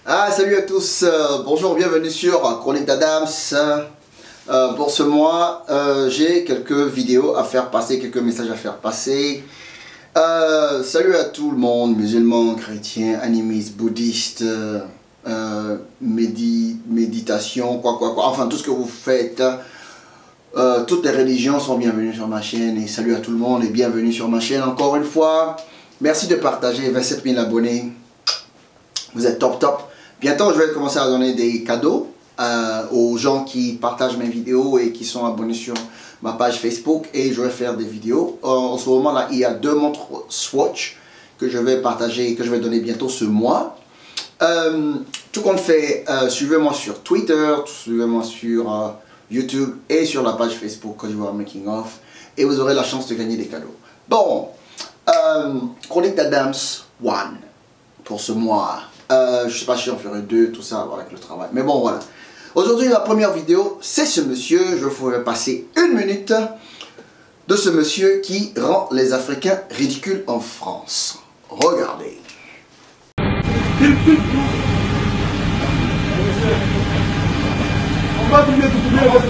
Salut à tous, bonjour, bienvenue sur Chronique d'Adams. Pour ce mois, j'ai quelques vidéos à faire passer, quelques messages à faire passer. Salut à tout le monde, musulmans, chrétiens, animistes, bouddhistes, méditation, quoi, enfin tout ce que vous faites. Toutes les religions sont bienvenues sur ma chaîne et salut à tout le monde et bienvenue sur ma chaîne encore une fois. Merci de partager, 27 000 abonnés, vous êtes top. Bientôt je vais commencer à donner des cadeaux aux gens qui partagent mes vidéos et qui sont abonnés sur ma page Facebook, et je vais faire des vidéos. En ce moment là il y a 2 montres Swatch que je vais partager et que je vais donner bientôt ce mois. Tout compte fait, suivez-moi sur Twitter, suivez-moi sur YouTube et sur la page Facebook Côte d'Ivoire Making Of, et vous aurez la chance de gagner des cadeaux. Bon, Chronique d'Adams 1 pour ce mois. Je ne sais pas si j'en ferai 2, tout ça avec le travail, mais bon voilà. Aujourd'hui la première vidéo, c'est ce monsieur. Je vous ferai passer 1 minute de ce monsieur qui rend les Africains ridicules en France. Regardez. On va filmer tout le monde.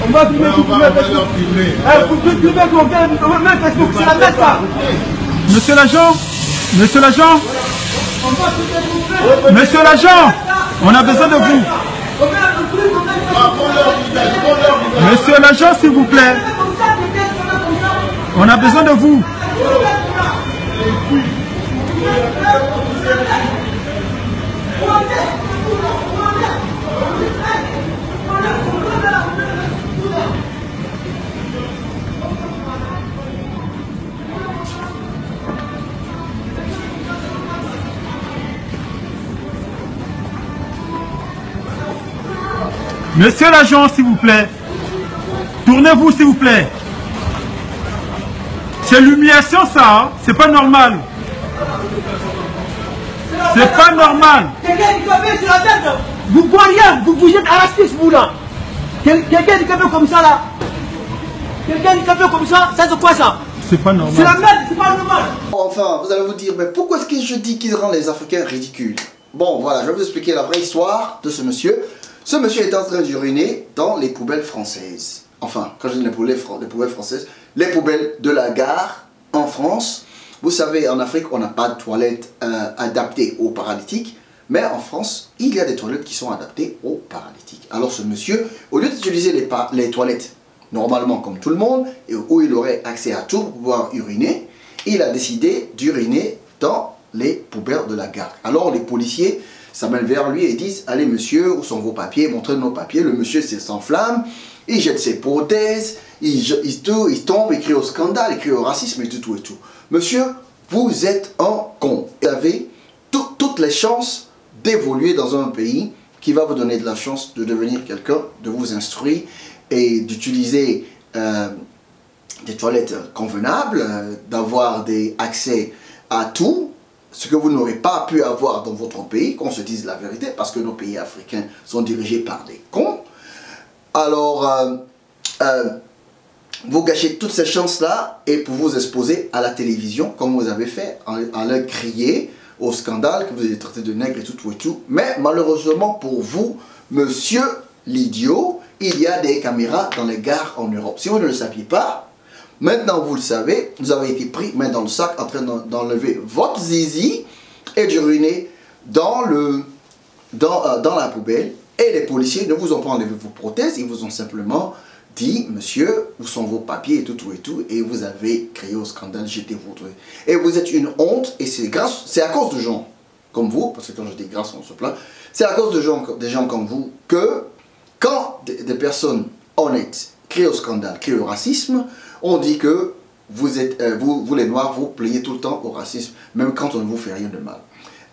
On va filmer tout le monde. Vous filmez qu'on vient Facebook, c'est la messe ça. Monsieur l'agent, monsieur l'agent, on a besoin de vous. Monsieur l'agent, s'il vous plaît, on a besoin de vous. Monsieur l'agent, s'il vous plaît, tournez-vous s'il vous plaît. C'est l'humiliation ça, hein? C'est pas normal. C'est pas normal. Quelqu'un dit café sur la tête. Vous voyez, vous êtes raciste vous là. Quelqu'un dit café comme ça là. Quelqu'un dit café comme ça c'est quoi ça? C'est pas normal. C'est la merde, c'est pas normal. Enfin, vous allez vous dire, mais pourquoi est-ce que je dis qu'il rend les Africains ridicules? Bon, voilà, je vais vous expliquer la vraie histoire de ce monsieur. Ce monsieur est en train d'uriner dans les poubelles françaises. Enfin, quand je dis les poubelles françaises, les poubelles de la gare en France. Vous savez, en Afrique, on n'a pas de toilettes adaptées aux paralytiques. Mais en France, il y a des toilettes qui sont adaptées aux paralytiques. Alors ce monsieur, au lieu d'utiliser les toilettes normalement comme tout le monde, et où il aurait accès à tout pour pouvoir uriner, il a décidé d'uriner dans les poubelles de la gare. Alors les policiers s'amènent vers lui et disent: allez monsieur, où sont vos papiers? Montrez nos papiers. Le monsieur s'enflamme, il jette ses prothèses, il tombe, il crie au scandale, il crie au racisme et tout. Monsieur, vous êtes un con. Vous avez toutes les chances d'évoluer dans un pays qui va vous donner de la chance de devenir quelqu'un, de vous instruire et d'utiliser des toilettes convenables, d'avoir accès à tout, ce que vous n'aurez pas pu avoir dans votre pays, qu'on se dise la vérité, parce que nos pays africains sont dirigés par des cons. Alors, vous gâchez toutes ces chances-là et pour vous exposer à la télévision, comme vous avez fait, en leur crier au scandale, que vous êtes traité de nègre et tout. Mais malheureusement pour vous, monsieur l'idiot, il y a des caméras dans les gares en Europe. Si vous ne le saviez pas, maintenant vous le savez, vous avez été pris main dans le sac en train d'enlever votre zizi et d'uriner dans la poubelle. Et les policiers ne vous ont pas enlevé vos prothèses, ils vous ont simplement dit: monsieur, où sont vos papiers et tout, et vous avez crié au scandale, jetez-vous. Et vous êtes une honte, et c'est à cause de gens comme vous, parce que quand je dis grâce on se plaint, c'est à cause des gens comme vous que quand des personnes honnêtes crient au scandale, crient au racisme, on dit que vous les noirs, vous plaignez tout le temps au racisme, même quand on ne vous fait rien de mal.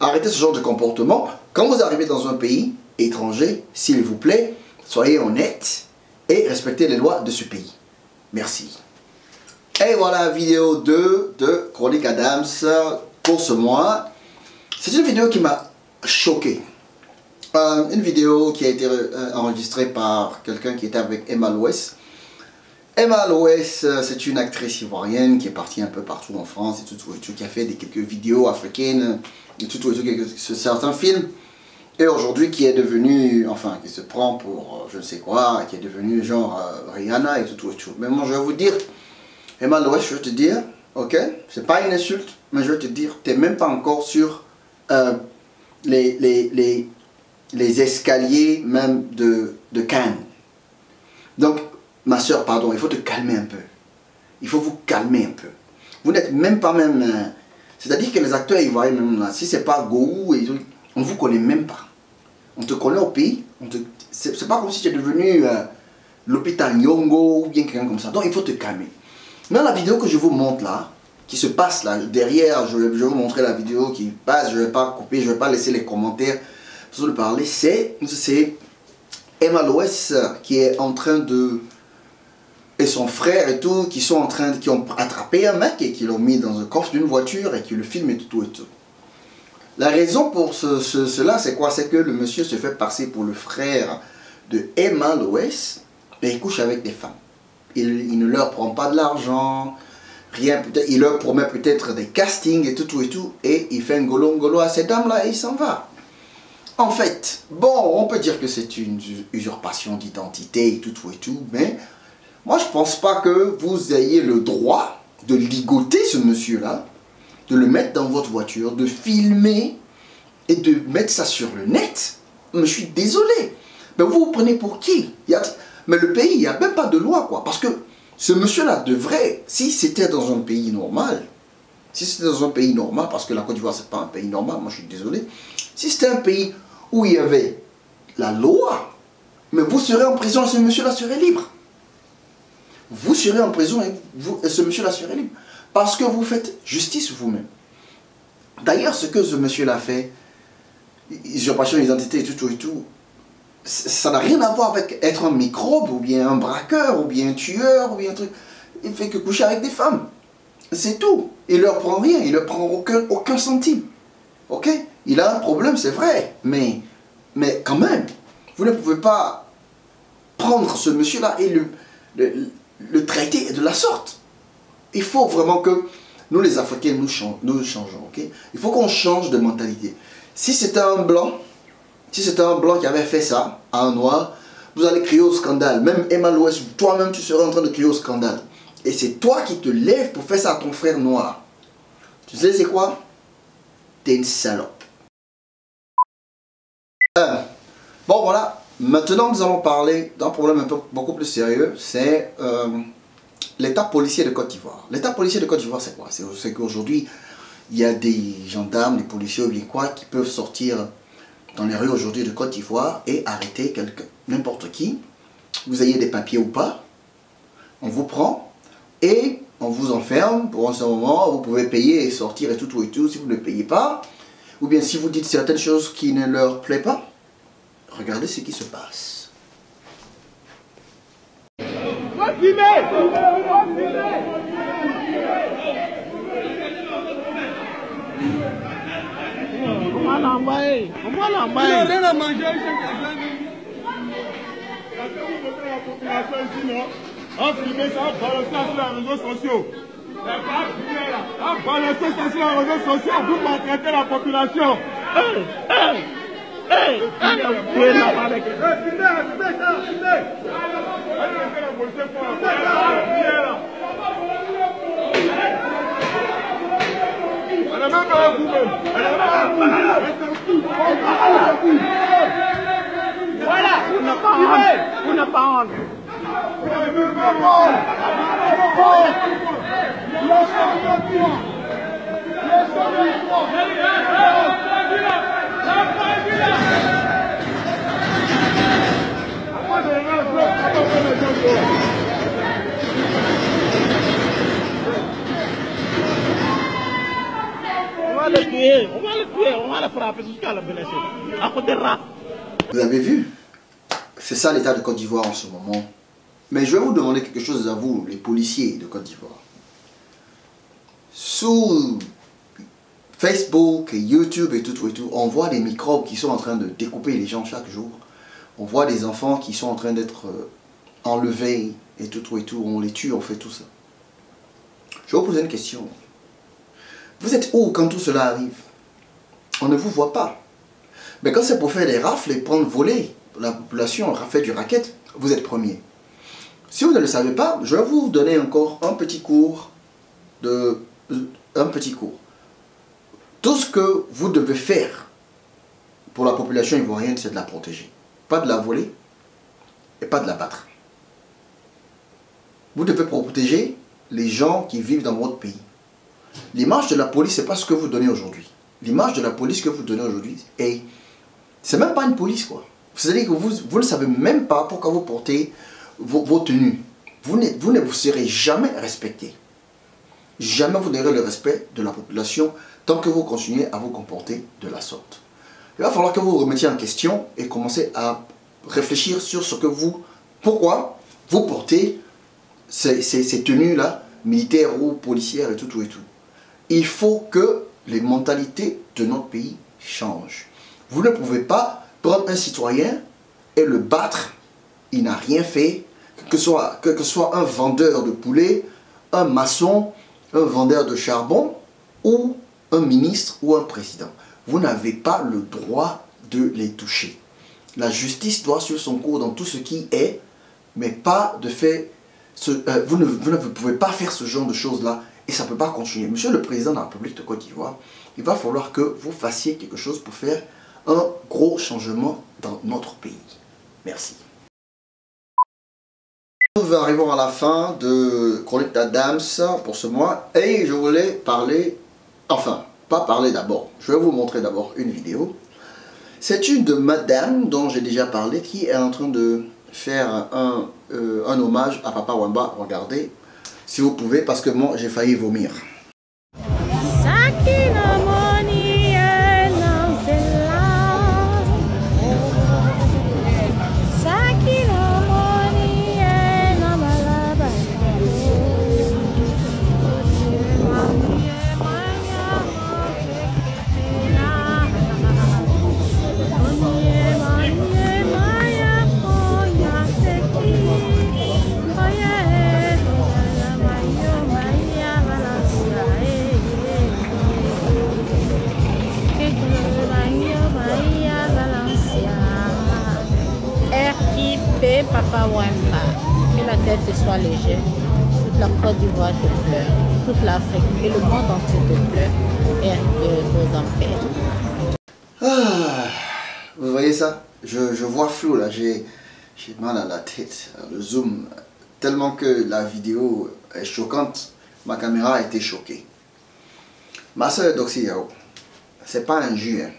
Arrêtez ce genre de comportement. Quand vous arrivez dans un pays étranger, s'il vous plaît, soyez honnête et respectez les lois de ce pays. Merci. Et voilà, vidéo 2 de Chronique Adams pour ce mois. C'est une vidéo qui m'a choqué. Une vidéo qui a été enregistrée par quelqu'un qui était avec Emma Louès. Emma Loès, c'est une actrice ivoirienne qui est partie un peu partout en France et tout, qui a fait quelques vidéos africaines et tout, certains films. Et aujourd'hui qui est devenue, enfin qui se prend pour je ne sais quoi, qui est devenue genre Rihanna et tout. Mais moi je vais vous dire, Emma Loès, je vais te dire, ok, c'est pas une insulte, mais je vais te dire, t'es même pas encore sur les escaliers même de Cannes. Donc, ma soeur, pardon, il faut te calmer un peu. Il faut vous calmer un peu. Vous n'êtes même pas même... c'est-à-dire que les acteurs ivoiriens, même là, si c'est pas Gou, on ne vous connaît même pas. On te connaît au pays. C'est pas comme si tu es devenu l'hôpital Nyongo ou bien quelqu'un comme ça. Donc, il faut te calmer. Dans la vidéo que je vous montre là, qui se passe là, derrière, je vais vous montrer la vidéo qui passe, je ne vais pas couper, je ne vais pas laisser les commentaires pour le parler, c'est Emma Loès qui est en train de... et son frère et tout, qui ont attrapé un mec et qui l'ont mis dans un coffre d'une voiture et qui le filment et tout. La raison pour cela, c'est quoi? C'est que le monsieur se fait passer pour le frère de Emma Loès et il couche avec des femmes. Il ne leur prend pas de l'argent, rien, il leur promet peut-être des castings et tout, et il fait un golo à ces dames-là et il s'en va. En fait, bon, on peut dire que c'est une usurpation d'identité et tout, mais moi je pense pas que vous ayez le droit de ligoter ce monsieur-là, de le mettre dans votre voiture, de filmer et de mettre ça sur le net. Mais je suis désolé, mais vous vous prenez pour qui? Mais le pays, il n'y a même pas de loi, quoi. Parce que ce monsieur-là devrait, si c'était dans un pays normal, parce que la Côte d'Ivoire, c'est pas un pays normal, moi je suis désolé, si c'était un pays où il y avait la loi, mais vous serez en prison et ce monsieur-là serait libre. Vous serez en prison et ce monsieur-là serait libre. Parce que vous faites justice vous-même. D'ailleurs, ce que ce monsieur-là fait, usurpation d'identité et tout, ça n'a rien à voir avec être un microbe, ou bien un braqueur, ou bien un tueur, ou bien un truc. Il fait que coucher avec des femmes. C'est tout. Il leur prend rien, il leur prend aucun centime. Ok? Il a un problème, c'est vrai, mais quand même, vous ne pouvez pas prendre ce monsieur-là et le traiter de la sorte. Il faut vraiment que nous les Africains, nous changeons, ok? Il faut qu'on change de mentalité. Si c'était un blanc, qui avait fait ça à un noir, vous allez crier au scandale. Même Emma Loès, toi-même tu serais en train de crier au scandale. Et c'est toi qui te lèves pour faire ça à ton frère noir. Tu sais c'est quoi? T'es une salope. Bon voilà, maintenant nous allons parler d'un problème beaucoup plus sérieux, c'est l'état policier de Côte d'Ivoire. L'état policier de Côte d'Ivoire c'est quoi? C'est qu'aujourd'hui il y a des gendarmes, des policiers ou bien quoi qui peuvent sortir dans les rues aujourd'hui de Côte d'Ivoire et arrêter quelqu'un, n'importe qui. Vous ayez des papiers ou pas, on vous prend et on vous enferme pour un certain moment, vous pouvez payer et sortir et tout. Si vous ne payez pas, ou bien si vous dites certaines choses qui ne leur plaisent pas, regardez ce qui se passe. On va l'envoyer. On va l'envoyer. Il n'a rien à manger. La population ici, non? On filme ça, on balance ça sur les réseaux sociaux. On balance ça sur les réseaux sociaux, vous maltraitez la population. Voilà, vous n'avez pas honte. On va le tuer, on va le frapper jusqu'à le blesser. À côté de rap. Vous avez vu? C'est ça l'état de Côte d'Ivoire en ce moment. Mais je vais vous demander quelque chose à vous, les policiers de Côte d'Ivoire. Sous Facebook, YouTube et tout, on voit des microbes qui sont en train de découper les gens chaque jour. On voit des enfants qui sont en train d'être enlevés et tout, on les tue, on fait tout ça. Je vais vous poser une question. Vous êtes où quand tout cela arrive? On ne vous voit pas. Mais quand c'est pour faire des rafles et prendre voler la population, fait du racket, vous êtes premier. Si vous ne le savez pas, je vais vous donner encore un petit cours. Tout ce que vous devez faire pour la population ivoirienne, c'est de la protéger. Pas de la voler et pas de la battre. Vous devez protéger les gens qui vivent dans votre pays. L'image de la police, ce n'est pas ce que vous donnez aujourd'hui. L'image de la police que vous donnez aujourd'hui, c'est même pas une police, quoi. C'est-à-dire que vous ne savez même pas pourquoi vous portez vos tenues. Vous ne vous serez jamais respecté. Jamais vous n'aurez le respect de la population tant que vous continuez à vous comporter de la sorte. Il va falloir que vous vous remettiez en question et commencez à réfléchir sur ce que pourquoi vous portez ces tenues-là, militaires ou policières et tout. Il faut que les mentalités de notre pays changent. Vous ne pouvez pas prendre un citoyen et le battre. Il n'a rien fait, que ce soit un vendeur de poulet, un maçon, un vendeur de charbon ou un ministre ou un président. Vous n'avez pas le droit de les toucher. La justice doit suivre son cours dans tout ce qui est, mais pas de faire... vous ne pouvez pas faire ce genre de choses-là et ça ne peut pas continuer. Monsieur le Président de la République de Côte d'Ivoire, il va falloir que vous fassiez quelque chose pour faire un gros changement dans notre pays. Merci. Nous arrivons à la fin de Chronique d'Adams pour ce mois et je voulais parler, enfin, pas parler d'abord, je vais vous montrer d'abord une vidéo. C'est une de madame dont j'ai déjà parlé qui est en train de faire un hommage à Papa Wemba. Regardez, si vous pouvez, parce que moi j'ai failli vomir. Papa Wemba, que la tête soit légère, toute la Côte d'Ivoire te pleure, toute l'Afrique et le monde entier te pleure, et nous en paix. Ah, vous voyez ça? Je vois flou là, j'ai mal à la tête, le zoom, tellement que la vidéo est choquante, ma caméra a été choquée. Ma soeur Doxy Yao, c'est pas un jus, hein.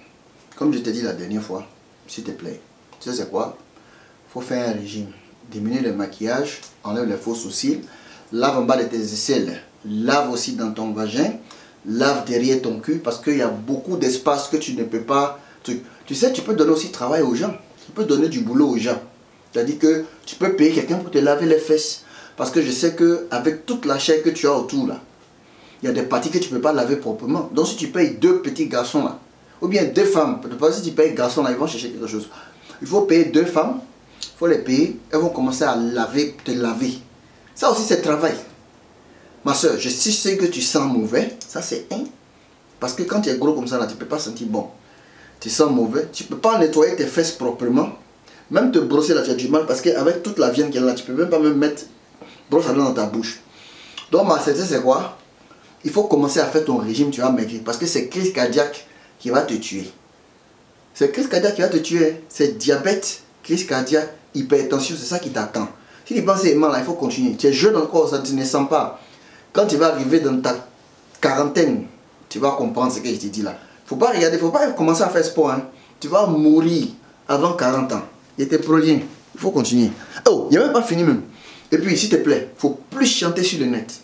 Comme je t'ai dit la dernière fois, s'il te plaît, tu sais c'est quoi? Faut faire un régime, diminuer le maquillage, enlève les faux sourcils, lave en bas de tes aisselles, lave aussi dans ton vagin, lave derrière ton cul parce qu'il y a beaucoup d'espace que tu ne peux pas... Tu sais, tu peux donner aussi travail aux gens, tu peux donner du boulot aux gens. C'est-à-dire que tu peux payer quelqu'un pour te laver les fesses parce que je sais qu'avec toute la chair que tu as autour là, il y a des parties que tu ne peux pas laver proprement. Donc si tu payes 2 petits garçons là, ou bien 2 femmes, si tu payes garçons là, ils vont chercher quelque chose. Il faut payer 2 femmes. Il faut les payer, elles vont commencer à te laver. Ça aussi c'est travail. Ma soeur, je sais que tu sens mauvais, ça c'est un. Parce que quand tu es gros comme ça, là, tu ne peux pas sentir bon. Tu sens mauvais, tu ne peux pas nettoyer tes fesses proprement. Même te brosser là, tu as du mal parce qu'avec toute la viande qu'il y a là, tu ne peux même pas mettre brosse à dents dans ta bouche. Donc ma soeur, c'est quoi? Il faut commencer à faire ton régime, tu vas maigrir. Parce que c'est crise cardiaque qui va te tuer. C'est crise cardiaque qui va te tuer. C'est diabète, crise cardiaque, hypertension, c'est ça qui t'attend. Si tu penses mal, il faut continuer. Tu es jeune encore, ça ne sent pas. Quand tu vas arriver dans ta quarantaine, tu vas comprendre ce que je te dis là. Faut pas regarder, faut pas commencer à faire sport. Hein. Tu vas mourir avant 40 ans. Il était prolien. Il faut continuer. Oh, il n'y a même pas fini même. Et puis, s'il te plaît, il ne faut plus chanter sur le net.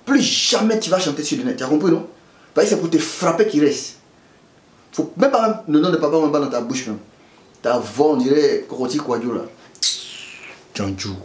Plus jamais tu vas chanter sur le net. Tu as compris, non? Parce que c'est pour te frapper qu'il reste. Faut même pas le nom de Papa Wemba dans ta bouche même. Ta voix, on dirait Roti Kwadjo là. Tchandjou.